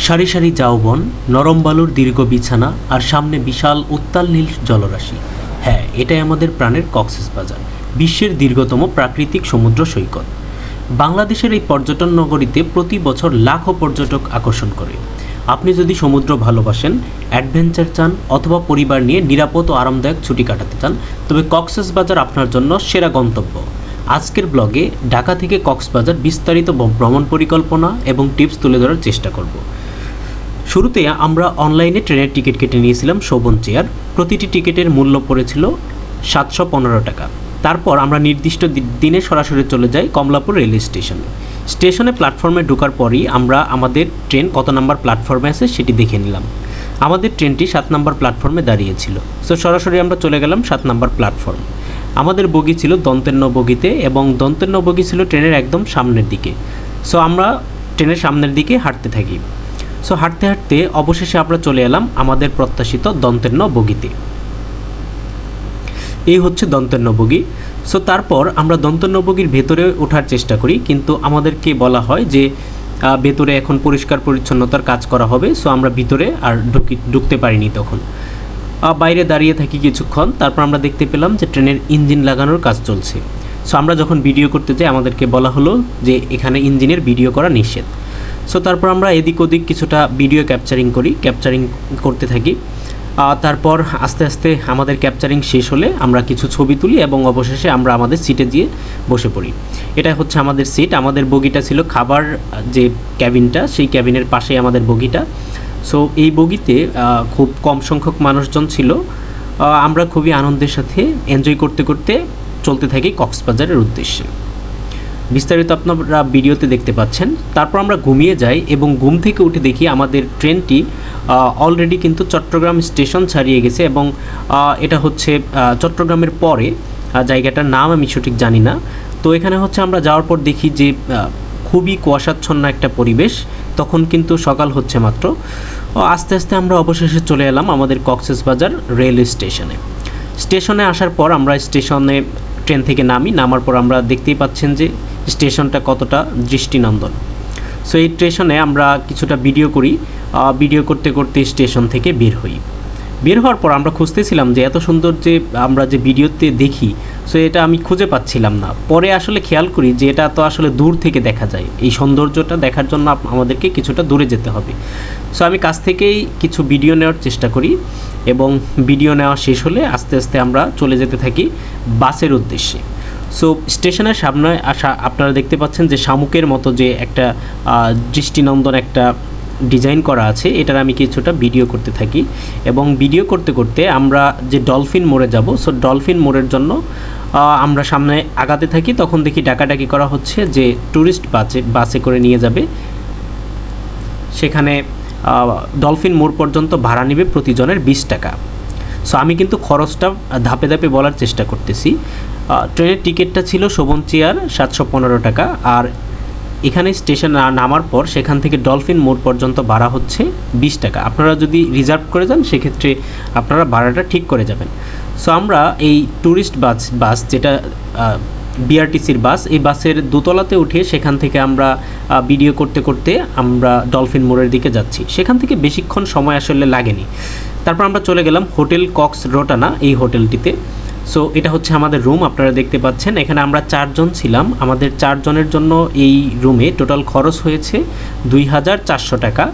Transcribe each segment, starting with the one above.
সারি সারি ঝাউবন, নরম বালুর দীর্ঘ বিছানা আর সামনে বিশাল উত্তাল নীল জলরাশি। হ্যাঁ, এটাই আমাদের প্রাণের কক্সবাজার, বিশ্বের দীর্ঘতম প্রাকৃতিক সমুদ্র সৈকত। বাংলাদেশের এই পর্যটন নগরীতে প্রতি বছর লাখো পর্যটক আকর্ষণ করে। আপনি যদি সমুদ্র ভালোবাসেন, অ্যাডভেঞ্চার চান অথবা পরিবার নিয়ে নিরাপদ ও আরামদায়ক ছুটি কাটাতে চান, তবে কক্সবাজার আপনার জন্য সেরা গন্তব্য। আজকের ব্লগে ঢাকা থেকে কক্সবাজার বিস্তারিত ভ্রমণ পরিকল্পনা এবং টিপস তুলে ধরার চেষ্টা করব। শুরুতে আমরা অনলাইনে ট্রেনের টিকিট কেটে নিয়েছিলাম শোভন চেয়ার। প্রতিটি টিকিটের মূল্য পড়েছিল 715 টাকা। তারপর আমরা নির্দিষ্ট দিনে সরাসরি চলে যাই কমলাপুর রেল স্টেশনে প্ল্যাটফর্মে ঢোকার পরই আমরা আমাদের ট্রেন কত নাম্বার প্ল্যাটফর্মে আছে সেটি দেখে নিলাম। আমাদের ট্রেনটি 7 নাম্বার প্ল্যাটফর্মে দাঁড়িয়েছিল। সো সরাসরি আমরা চলে গেলাম 7 নাম্বার প্ল্যাটফর্ম। আমাদের বগি ছিল দন্তের ন বগিতে এবং দন্তের ন বগি ছিল ট্রেনের একদম সামনের দিকে। সো আমরা ট্রেনের সামনের দিকে হাঁটতে থাকি। সো হাঁটতে হাঁটতে অবশেষে আমরা চলে এলাম আমাদের প্রত্যাশিত দন্তের ন বগিতে। এই হচ্ছে দন্তের ন বগি। সো তারপর আমরা দন্তের ন বগির ভেতরে ওঠার চেষ্টা করি, কিন্তু আমাদেরকে বলা হয় যে ভেতরে এখন পরিষ্কার পরিচ্ছন্নতার কাজ করা হবে। সো আমরা ভিতরে আর ঢুকতে পারিনি। তখন বাইরে দাঁড়িয়ে থাকি কিছুক্ষণ। তারপর আমরা দেখতে পেলাম যে ট্রেনের ইঞ্জিন লাগানোর কাজ চলছে। সো আমরা যখন ভিডিও করতে যাই আমাদেরকে বলা হলো যে এখানে ইঞ্জিনের ভিডিও করা নিষেধ। সো তারপর আমরা এদিক ওদিক কিছুটা ভিডিও ক্যাপচারিং করতে থাকি। তারপর আস্তে আস্তে আমাদের ক্যাপচারিং শেষ হলে আমরা কিছু ছবি তুলি এবং অবশেষে আমরা আমাদের সিটে গিয়ে বসে পড়ি। এটা হচ্ছে আমাদের সিট। আমাদের বগিটা ছিল খাবার যে ক্যাবিনটা, সেই ক্যাবিনের পাশেই আমাদের বগিটা। সো এই বগিতে খুব কম সংখ্যক মানুষজন ছিল। আমরা খুবই আনন্দের সাথে এনজয় করতে করতে চলতে থাকি কক্সবাজারের উদ্দেশ্যে। বিস্তারিত আপনারা ভিডিওতে দেখতে পাচ্ছেন। তারপর আমরা ঘুমিয়ে যাই এবং ঘুম থেকে উঠে দেখি আমাদের ট্রেনটি অলরেডি কিন্তু চট্টগ্রাম স্টেশন ছাড়িয়ে গেছে এবং এটা হচ্ছে চট্টগ্রামের পরে, জায়গাটার নাম আমি সঠিক জানি না। তো এখানে হচ্ছে আমরা যাওয়ার পর দেখি যে খুবই কুয়াশাচ্ছন্ন একটা পরিবেশ। তখন কিন্তু সকাল হচ্ছে মাত্র। আস্তে আস্তে আমরা অবশেষে চলে এলাম আমাদের কক্সবাজার রেল স্টেশনে আসার পর আমরা স্টেশনে ট্রেন থেকে নামার পর আমরা দেখতেই পাচ্ছেন যে স্টেশনটা কতটা দৃষ্টিনন্দন। সো এই স্টেশনে আমরা কিছুটা ভিডিও করতে করতে স্টেশন থেকে বের হওয়ার পর আমরা খুঁজতেছিলাম যে এত সুন্দর যে আমরা যে ভিডিওতে দেখি, সো এটা আমি খুঁজে পাচ্ছিলাম না। পরে আসলে খেয়াল করি যে এটা তো আসলে দূর থেকে দেখা যায়। এই সৌন্দর্যটা দেখার জন্য আমাদেরকে কিছুটা দূরে যেতে হবে। সো আমি কাছ থেকেই কিছু ভিডিও নেওয়ার চেষ্টা করি এবং ভিডিও নেওয়া শেষ হলে আস্তে আস্তে আমরা চলে যেতে থাকি বাসের উদ্দেশ্যে। সো স্টেশনের সামনে আসা আপনারা দেখতে পাচ্ছেন যে শামুকের মতো যে একটা দৃষ্টিনন্দন একটা ডিজাইন করা আছে, এটার আমি কিছুটা ভিডিও করতে থাকি এবং ভিডিও করতে করতে আমরা যে ডলফিন মোড়ে যাব। সো ডলফিন মোড়ের জন্য আমরা সামনে আগাতে থাকি। তখন দেখি ডাকাডাকি করা হচ্ছে যে ট্যুরিস্ট বাসে করে নিয়ে যাবে। সেখানে ডলফিন মোড় পর্যন্ত ভাড়া নেবে প্রতিজনের 20 টাকা। সো আমি কিন্তু খরচটা ধাপে ধাপে বলার চেষ্টা করতেছি। ট্রেনের টিকিটটা ছিল শোভন চেয়ার 715 টাকা, আর এখানে স্টেশন নামার পর সেখান থেকে ডলফিন মোড় পর্যন্ত ভাড়া হচ্ছে 20 টাকা। আপনারা যদি রিজার্ভ করে যান সেক্ষেত্রে আপনারা ভাড়াটা ঠিক করে যাবেন। সো আমরা এই ট্যুরিস্ট বাস যেটা বিআরটিসির বাস, এই বাসের দোতলাতে উঠে সেখান থেকে আমরা ভিডিও করতে করতে আমরা ডলফিন মোড়ের দিকে যাচ্ছি। সেখান থেকে বেশিক্ষণ সময় আসলে লাগেনি। তারপর আমরা চলে গেলাম হোটেল কক্স রোটানা, এই হোটেলটিতে। সো এটা হচ্ছে আমাদের রুম, আপনারা দেখতে পাচ্ছেন। এখানে আমরা 4 জন ছিলাম। আমাদের 4 জনের জন্য এই রুমে টোটাল খরচ হয়েছে 2400 টাকা।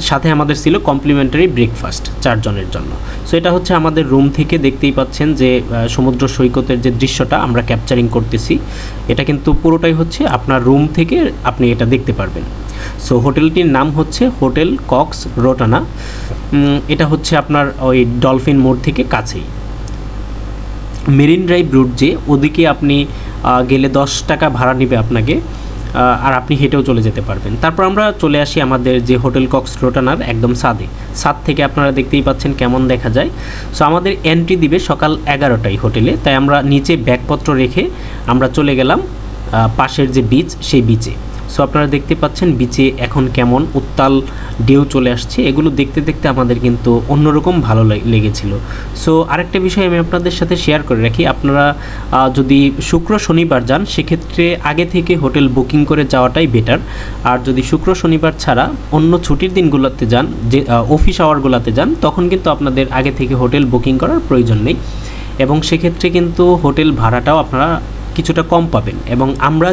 সাথে আমাদের ছিল কমপ্লিমেন্টারি ব্রেকফাস্ট 4 জনের জন্য। সো এটা হচ্ছে আমাদের রুম থেকে দেখতেই পাচ্ছেন যে সমুদ্র সৈকতের যে দৃশ্যটা আমরা ক্যাপচারিং করতেছি, এটা কিন্তু পুরোটাই হচ্ছে আপনার রুম থেকে আপনি এটা দেখতে পারবেন। সো হোটেলটির নাম হচ্ছে হোটেল কক্স রোটানা। এটা হচ্ছে আপনার ওই ডলফিন মোড় থেকে কাছেই। মেরিন ড্রাইভ রুট যে ওদিকে আপনি গেলে 10 টাকা ভাড়া নেবে আপনাকে, আর আপনি হেঁটেও চলে যেতে পারবেন। তারপর আমরা চলে আসি আমাদের যে হোটেল কক্স রোটানার একদম ছাদ থেকে আপনারা দেখতেই পাচ্ছেন কেমন দেখা যায়। সো আমাদের এন্ট্রি দিবে সকাল 11টায় হোটেলে, তাই আমরা নিচে ব্যাগপত্র রেখে আমরা চলে গেলাম পাশের যে বিচ, সেই বিচে। সো আপনারা দেখতে পাচ্ছেন বিচে এখন কেমন উত্তাল ঢেউ চলে আসছে, এগুলো দেখতে দেখতে আমাদের কিন্তু অন্যরকম ভালো লেগেছিল। সো আরেকটা বিষয় আমি আপনাদের সাথে শেয়ার করে রাখি, আপনারা যদি শুক্র শনিবার যান সেক্ষেত্রে আগে থেকে হোটেল বুকিং করে যাওয়াটাই বেটার। আর যদি শুক্র শনিবার ছাড়া অন্য ছুটির দিনগুলোতে যান, যে অফিস আওয়ারগুলোতে যান, তখন কিন্তু আপনাদের আগে থেকে হোটেল বুকিং করার প্রয়োজন নেই এবং সেক্ষেত্রে কিন্তু হোটেল ভাড়াটাও আপনারা কিছুটা কম পাবেন। এবং আমরা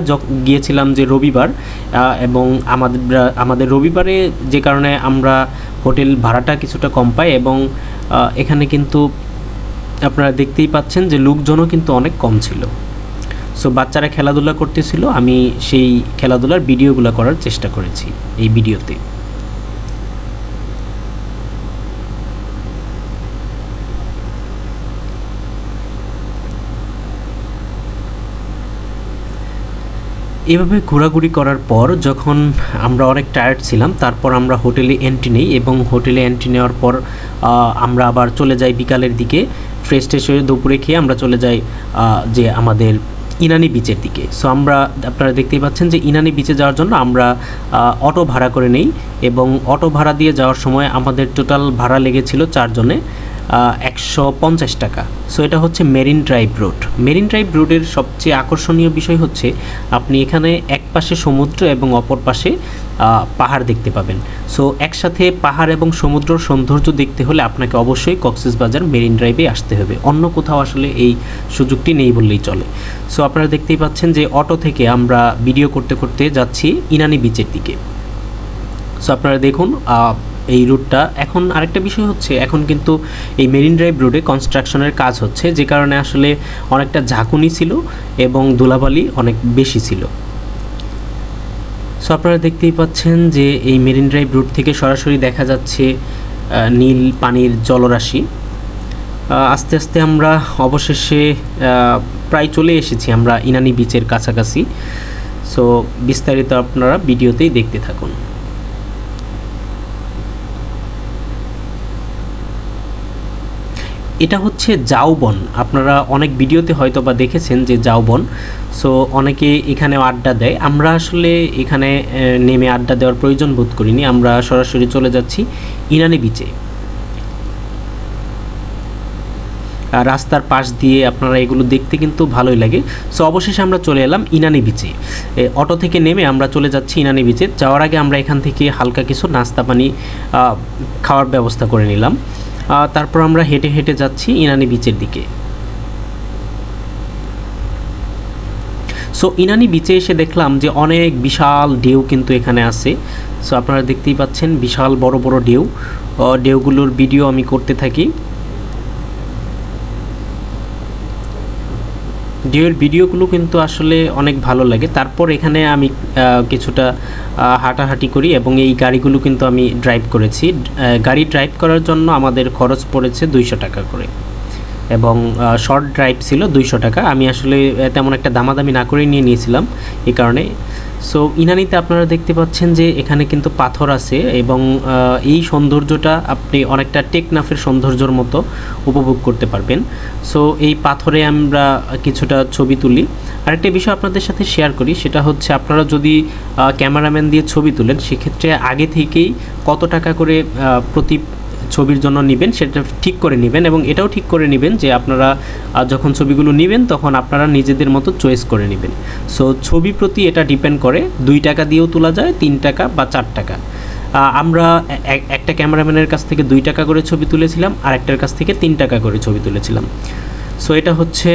গিয়েছিলাম যে রবিবার, এবং আমাদের রবিবারে যে কারণে আমরা হোটেল ভাড়াটা কিছুটা কম পাই এবং এখানে কিন্তু আপনারা দেখতেই পাচ্ছেন যে লোকজনও কিন্তু অনেক কম ছিল। সো বাচ্চারা খেলাধুলা করতেছিল, আমি সেই খেলাধুলার ভিডিওগুলো করার চেষ্টা করেছি এই ভিডিওতে। এভাবে ঘোরাঘুরি করার পর যখন আমরা অনেক টায়ার্ড ছিলাম, তারপর আমরা হোটেলে এন্ট্রি নেই এবং হোটেলে এন্ট্রি নেওয়ার পর আমরা আবার চলে যাই বিকালের দিকে, ফ্রেশ ট্রেশ হয়ে দুপুরে খেয়ে আমরা চলে যাই যে আমাদের ইনানি বিচের দিকে। সো আপনারা দেখতেই পাচ্ছেন যে ইনানি বিচে যাওয়ার জন্য আমরা অটো ভাড়া করে নেই এবং অটো ভাড়া দিয়ে যাওয়ার সময় আমাদের টোটাল ভাড়া লেগেছিল 4 জনে 150 টাকা। সো এটা হচ্ছে marine drive road. Marine drive রোডের সবচেয়ে আকর্ষণীয় বিষয় হচ্ছে আপনি এখানে এক পাশে সমুদ্র এবং অপর পাশে পাহাড় দেখতে পাবেন। সো একসাথে পাহাড় এবং সমুদ্রের সৌন্দর্য দেখতে হলে আপনাকে অবশ্যই কক্সবাজার মেরিন ড্রাইভে আসতে হবে, অন্য কোথাও আসলে এই সুযোগটি নেই বললেই চলে। সো আপনারা দেখতেই পাচ্ছেন যে অটো থেকে আমরা ভিডিও করতে করতে যাচ্ছি ইনানি বিচের দিকে। সো আপনারা দেখুন এই রুটটা। এখন আরেকটা বিষয় হচ্ছে, এখন কিন্তু এই মেরিন ড্রাইভ রোডে কনস্ট্রাকশনের কাজ হচ্ছে, যে কারণে আসলে অনেকটা ঝাঁকুনি ছিল এবং ধুলাবালি অনেক বেশি ছিল। সো আপনারা দেখতেই পাচ্ছেন যে এই মেরিন ড্রাইভ রুট থেকে সরাসরি দেখা যাচ্ছে নীল পানির জলরাশি। আস্তে আস্তে আমরা অবশেষে প্রায় চলে এসেছি আমরা ইনানি বিচের কাছাকাছি। সো বিস্তারিত আপনারা ভিডিওতেই দেখতে থাকুন। এটা হচ্ছে ঝাউবন, আপনারা অনেক ভিডিওতে হয়তো বা দেখেছেন যে ঝাউবন। সো অনেকে এখানে আড্ডা দেয়, আমরা আসলে এখানে নেমে আড্ডা দেওয়ার প্রয়োজন বোধ করিনি, আমরা সরাসরি চলে যাচ্ছি ইনানি বিচে। রাস্তার পাশ দিয়ে আপনারা এগুলো দেখতে কিন্তু ভালোই লাগে। সো অবশেষে আমরা চলে এলাম ইনানি বিচে। অটো থেকে নেমে আমরা চলে যাচ্ছি ইনানি বিচে। যাওয়ার আগে আমরা এখান থেকে হালকা কিছু নাস্তা পানি খাওয়ার ব্যবস্থা করে নিলাম। তারপর আমরা হেঁটে হেঁটে যাচ্ছি ইনানি বিচের দিকে। সো ইনানি বিচে এসে দেখলাম যে অনেক বিশাল ঢেউ কিন্তু এখানে আছে। সো আপনারা দেখতেই পাচ্ছেন বিশাল বড় বড় ঢেউগুলোর ভিডিও আমি করতে থাকি। ঢেউয়ের ভিডিওগুলো কিন্তু আসলে অনেক ভালো লাগে। তারপর এখানে আমি কিছুটা হাঁটাহাঁটি করি এবং এই গাড়িগুলো কিন্তু আমি ড্রাইভ করেছি। গাড়ি ড্রাইভ করার জন্য আমাদের খরচ পড়েছে 200 টাকা করে এবং শর্ট ড্রাইভ ছিল 200 টাকা। আমি আসলে তেমন একটা দামাদামি না করে নিয়েছিলাম এই কারণে। সো ইনানিতে আপনারা দেখতে পাচ্ছেন যে এখানে কিন্তু পাথর আছে এবং এই সৌন্দর্যটা আপনি অনেকটা টেকনাফের সৌন্দর্যর মতো উপভোগ করতে পারবেন। সো এই পাথরে আমরা কিছুটা ছবি তুলি। আরেকটা বিষয় আপনাদের সাথে শেয়ার করি, সেটা হচ্ছে আপনারা যদি ক্যামেরাম্যান দিয়ে ছবি তুলেন সেক্ষেত্রে আগে থেকেই কত টাকা করে প্রতি ছবির জন্য নেবেন সেটা ঠিক করে নেবেন এবং এটাও ঠিক করে নেবেন যে আপনারা যখন ছবিগুলো নেবেন তখন আপনারা নিজেদের মতো চয়েস করে নেবেন। সো ছবি প্রতি এটা ডিপেন্ড করে, 2 টাকা দিয়েও তোলা যায়, 3 টাকা বা 4 টাকা। আমরা একটা ক্যামেরাম্যানের কাছ থেকে 2 টাকা করে ছবি তুলেছিলাম, আর একটার কাছ থেকে 3 টাকা করে ছবি তুলেছিলাম। সো এটা হচ্ছে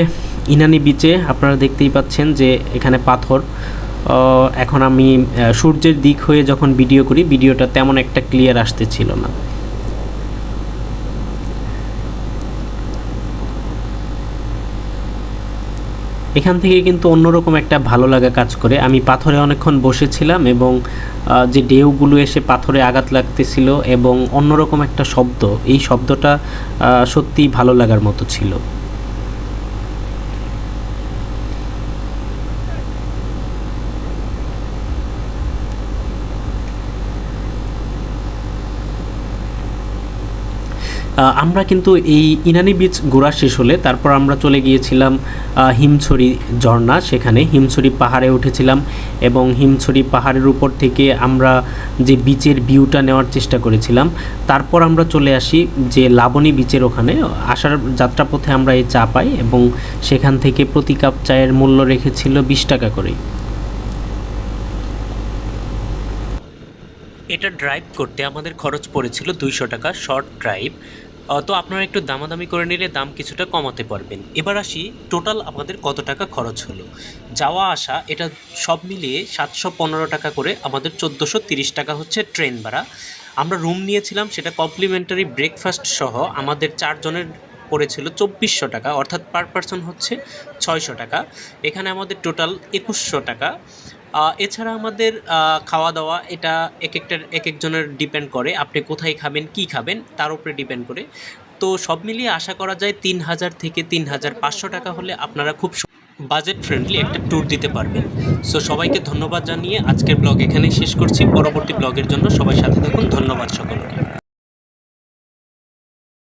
ইনানি বিচে। আপনারা দেখতেই পাচ্ছেন যে এখানে পাথর। এখন আমি সূর্যের দিক হয়ে যখন ভিডিও করি ভিডিওটা তেমন একটা ক্লিয়ার আসতেছিল না। এখান থেকে কিন্তু অন্যরকম একটা ভালো লাগা কাজ করে। আমি পাথরে অনেকক্ষণ বসেছিলাম এবং যে ঢেউগুলো এসে পাথরে আঘাত লাগতেছিল এবং অন্যরকম একটা শব্দ, এই শব্দটা সত্যিই ভালো লাগার মতো ছিল। আমরা কিন্তু এই ইনানি বিচ ঘোরা শেষ হলে তারপর আমরা চলে গিয়েছিলাম হিমছড়ি ঝর্ণা, সেখানে হিমছড়ি পাহাড়ে উঠেছিলাম এবং হিমছড়ি পাহাড়ের উপর থেকে আমরা যে বিচের ভিউটা নেওয়ার চেষ্টা করেছিলাম। তারপর আমরা চলে আসি যে লাবণী বিচের ওখানে। আসার যাত্রাপথে আমরা এই চা পাই এবং সেখান থেকে প্রতি কাপ চায়ের মূল্য রেখেছিল 20 টাকা করে। এটা ড্রাইভ করতে আমাদের খরচ পড়েছিল 200 টাকা, শর্ট ড্রাইভ। তো আপনারা একটু দামাদামি করে নিলে দাম কিছুটা কমাতে পারবেন। এবার আসি টোটাল আমাদের কত টাকা খরচ হলো। যাওয়া আসা এটা সব মিলিয়ে 715 টাকা করে, আমাদের 1430 টাকা হচ্ছে ট্রেন ভাড়া। আমরা রুম নিয়েছিলাম, সেটা কমপ্লিমেন্টারি ব্রেকফাস্ট সহ আমাদের 4 জনের পড়েছিল 2400 টাকা, অর্থাৎ পার পারসন হচ্ছে 600 টাকা। এখানে আমাদের টোটাল 2100 টাকা। এছাড়া আমাদের খাওয়া দাওয়া এটা এক একজনের ডিপেন্ড করে, আপনি কোথায় খাবেন কী খাবেন তার উপরে ডিপেন্ড করে। তো সব মিলিয়ে আশা করা যায় 3000 থেকে 3500 টাকা হলে আপনারা খুব বাজেট ফ্রেন্ডলি একটা ট্যুর দিতে পারবেন। সো সবাইকে ধন্যবাদ জানিয়ে আজকের ব্লগ এখানেই শেষ করছি। পরবর্তী ব্লগের জন্য সবাই সাথে থাকুন। ধন্যবাদ সকলকে।